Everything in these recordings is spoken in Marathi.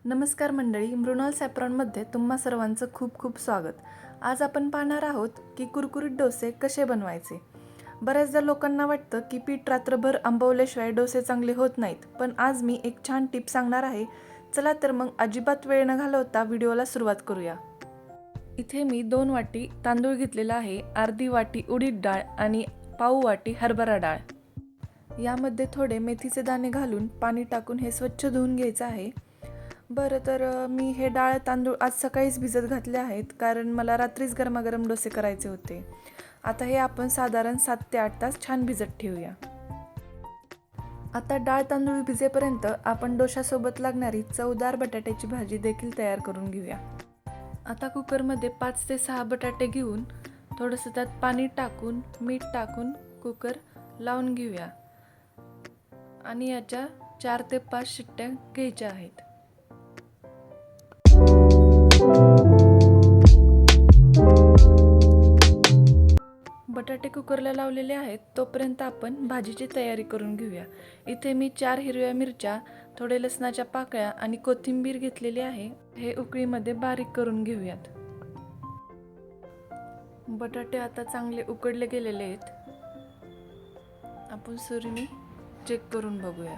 नमस्कार मंडळी, मृणाल सॅप्रॉनमध्ये तुम्हा सर्वांचं खूप खूप स्वागत. आज आपण पाहणार आहोत की कुरकुरीत डोसे कसे बनवायचे. बऱ्याचदा लोकांना वाटतं की पीठ रात्रभर आंबवल्याशिवाय डोसे चांगले होत नाहीत, पण आज मी एक छान टिप सांगणार आहे. चला तर मग अजिबात वेळ न घालवता व्हिडिओला सुरुवात करूया. इथे मी 2 वाटी तांदूळ घेतलेला आहे, अर्धी वाटी उडीद डाळ आणि पाव वाटी हरभरा डाळ. यामध्ये थोडे मेथीचे दाणे घालून पाणी टाकून हे स्वच्छ धुवून घ्यायचं आहे. बरं तर मी हे डाळ तांदूळ आज सकाळीच भिजत घातले आहेत, कारण मला रात्रीच गरमागरम डोसे करायचे होते. आता हे आपण साधारण 7 ते 8 तास छान भिजत ठेवूया. आता डाळ तांदूळ भिजेपर्यंत आपण डोशासोबत लागणारी चवदार बटाट्याची भाजी देखील तयार करून घेऊया. आता कुकरमध्ये 5 ते 6 बटाटे घेऊन थोडंसं त्यात पाणी टाकून मीठ टाकून कुकर लावून घेऊया आणि याच्या 4 ते 5 शिट्ट्या घ्यायच्या आहेत. बटाटे कुकरला लावलेले आहेत, तोपर्यंत आपण भाजीची तयारी करून घेऊया. इथे मी 4 हिरव्या मिरच्या, थोडे लसणाच्या पाकळ्या आणि कोथिंबीर घेतलेली आहे. हे उकळीमध्ये बारीक करून घेऊयात. बटाटे आता चांगले उकडले गेलेले आहेत. आपण सुरीने चेक करून बघूया.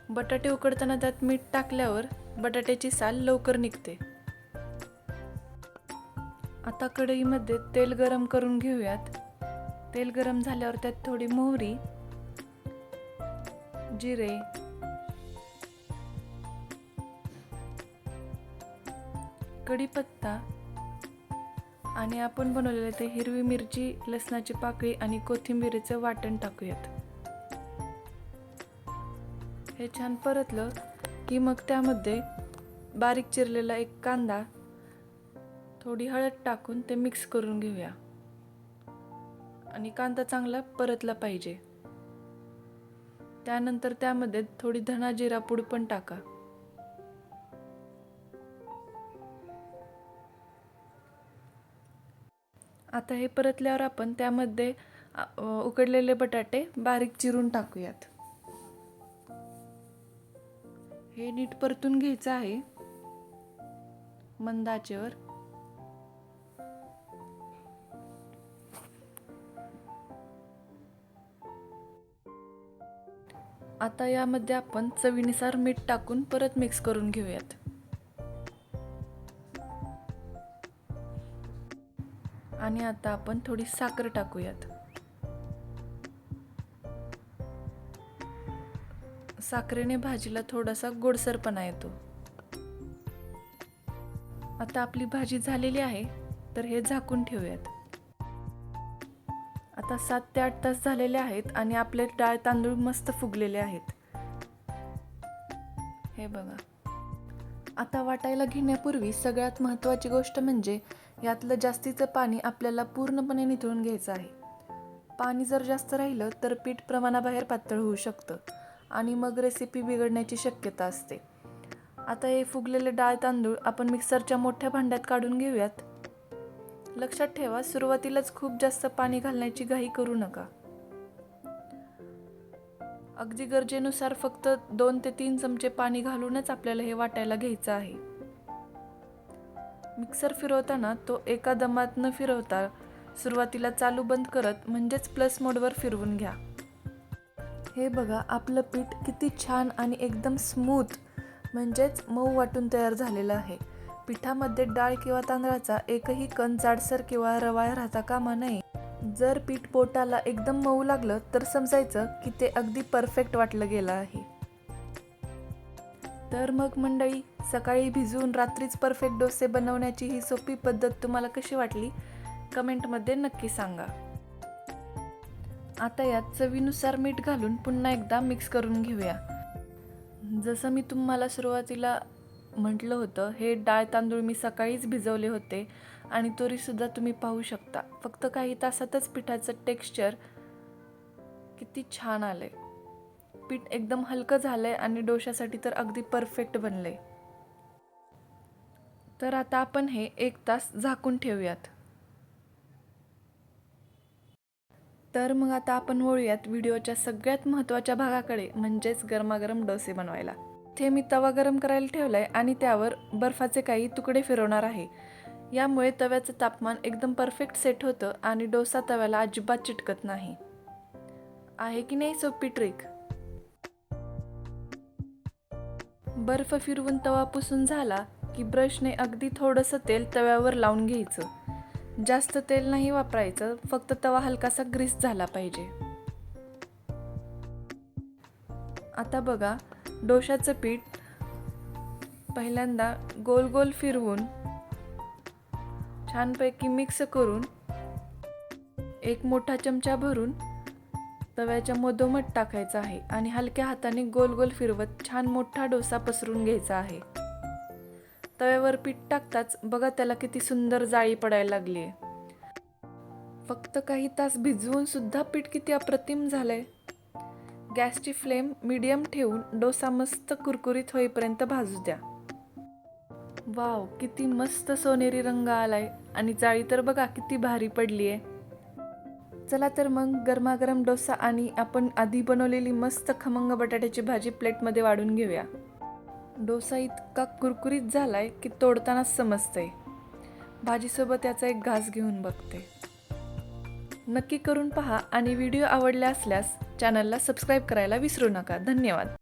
बटाटे उकडताना त्यात मीठ टाकल्यावर बटाट्याची साल लवकर निघते. आता कढईमध्ये तेल गरम करून घेऊयात. तेल गरम झाल्यावर त्यात थोडी मोहरी, जिरे, कढीपत्ता आणि आपण बनवलेले ते हिरवी मिरची, लसणाची पाकळी आणि कोथिंबीरीचं वाटण टाकूयात. हे छान परतलं की मग त्यामध्ये बारीक चिरलेला एक कांदा, थोडी हळद टाकून ते मिक्स करून घेऊया आणि कांदा चांगला परतला पाहिजे. त्यानंतर त्यामध्ये थोडी धना जिरा पूड पण टाका. आता हे परतल्यावर आपण त्यामध्ये उकडलेले बटाटे बारीक चिरून टाकूयात. हे नीट परतून घ्यायचं आहे मंद आचेवर. आता यामध्ये आपण चवीनुसार मीठ टाकून परत मिक्स करून घेऊयात. आणि आता आपण थोडी साखर टाकूयात. साखरेने भाजीला थोडासा गोडसरपणा येतो. आता आपली भाजी झालेली आहे, तर हे झाकून ठेवूयात. आता 7 ते 8 तास झालेले आहेत आणि आपले डाळ तांदूळ मस्त फुगलेले आहेत. हे बघा. आता वाटायला घेण्यापूर्वी सगळ्यात महत्त्वाची गोष्ट म्हणजे यातलं जास्तीचं पाणी आपल्याला पूर्णपणे निथळून घ्यायचं आहे. पाणी जर जास्त राहिलं तर पीठ प्रमाणाबाहेर पातळ होऊ शकतं आणि मग रेसिपी बिघडण्याची शक्यता असते. आता हे फुगलेले डाळ तांदूळ आपण मिक्सरच्या मोठ्या भांड्यात काढून घेऊयात. लक्षात ठेवा, सुरुवातीलाच खूप जास्त पाणी घालण्याची घाई करू नका. अगदी गरजेनुसार फक्त 2 ते 3 चमचे पाणी घालूनच आपल्याला हे वाटायला घ्यायचं आहे. मिक्सर फिरवताना तो एका दमात न फिरवता सुरुवातीला चालू बंद करत म्हणजेच प्लस मोडवर फिरवून घ्या. हे बघा, आपलं पीठ किती छान आणि एकदम स्मूथ म्हणजेच मऊ वाटून तयार झालेलं आहे. पिठामध्ये डाळ किंवा तांदळाचा एकही कण जाडसर किंवा रवाळ राहता कामा नये. जर पीठ पोटाला एकदम मऊ लागलं तर समजायचं की ते अगदी परफेक्ट वाटलं गेलं आहे. तर मग मंडळी, सकाळी भिजवून रात्रीच परफेक्ट डोसे बनवण्याची ही सोपी पद्धत तुम्हाला कशी वाटली कमेंटमध्ये नक्की सांगा. आता यात चवीनुसार मीठ घालून पुन्हा एकदा मिक्स करून घेऊया. जसं मी तुम्हाला सुरुवातीला म्हटलं होतं, हे डाळ तांदूळ मी सकाळीच भिजवले होते आणि तरीसुद्धा तुम्ही पाहू शकता, फक्त काही तासातच पिठाचं टेक्स्चर किती छान आलंय. पीठ एकदम हलकं झालंय आणि डोशासाठी तर अगदी परफेक्ट बनलंय. तर आता आपण हे 1 तास झाकून ठेवूयात. तर मग आता आपण वळूयात व्हिडिओच्या सगळ्यात महत्त्वाच्या भागाकडे, म्हणजेच गरमागरम डोसे बनवायला. ते मी तवा गरम करायला ठेवलाय आणि त्यावर बर्फाचे काही तुकडे फिरवणार आहे. यामुळे तव्याचं तापमान एकदम परफेक्ट सेट होतं आणि डोसा तव्याला अजिबात चिटकत नाही. आहे की नाही सोपी ट्रिक? बर्फ फिरवून तवा पुसून झाला की ब्रशने अगदी थोडंसं तेल तव्यावर लावून घ्यायचं. जास्त तेल नाही वापरायचं, फक्त तवा हलकासा ग्रीस झाला पाहिजे. आता बघा, डोशाचं पीठ पहिल्यांदा गोल गोल फिरवून छानपैकी मिक्स करून एक मोठा चमचा भरून तव्याच्या मधोमध टाकायचा आहे आणि हलक्या हाताने गोल गोल फिरवत छान मोठा डोसा पसरून घ्यायचा आहे. तव्यावर पीठ टाकताच बघा त्याला किती सुंदर जाळी पडायला लागली आहे. फक्त काही तास भिजवून सुद्धा पीठ किती अप्रतिम झालंय. गॅसची फ्लेम मीडियम ठेवून डोसा मस्त कुरकुरीत होईपर्यंत भाजू द्या. वाव, किती मस्त सोनेरी रंग आलाय आणि जाळी तर बघा किती भारी पडली आहे. चला तर मग गरमागरम डोसा आणि आपण आधी बनवलेली मस्त खमंग बटाट्याची भाजी प्लेटमध्ये वाढून घेऊया. डोसा इतका कुरकुरीत झालाय की तोडतानाच समजतंय. भाजीसोबत याचा एक घास घेऊन बघते. नक्की करून पहा आणि व्हिडिओ आवडला असल्यास चॅनलला सबस्क्राईब करायला विसरू नका. धन्यवाद.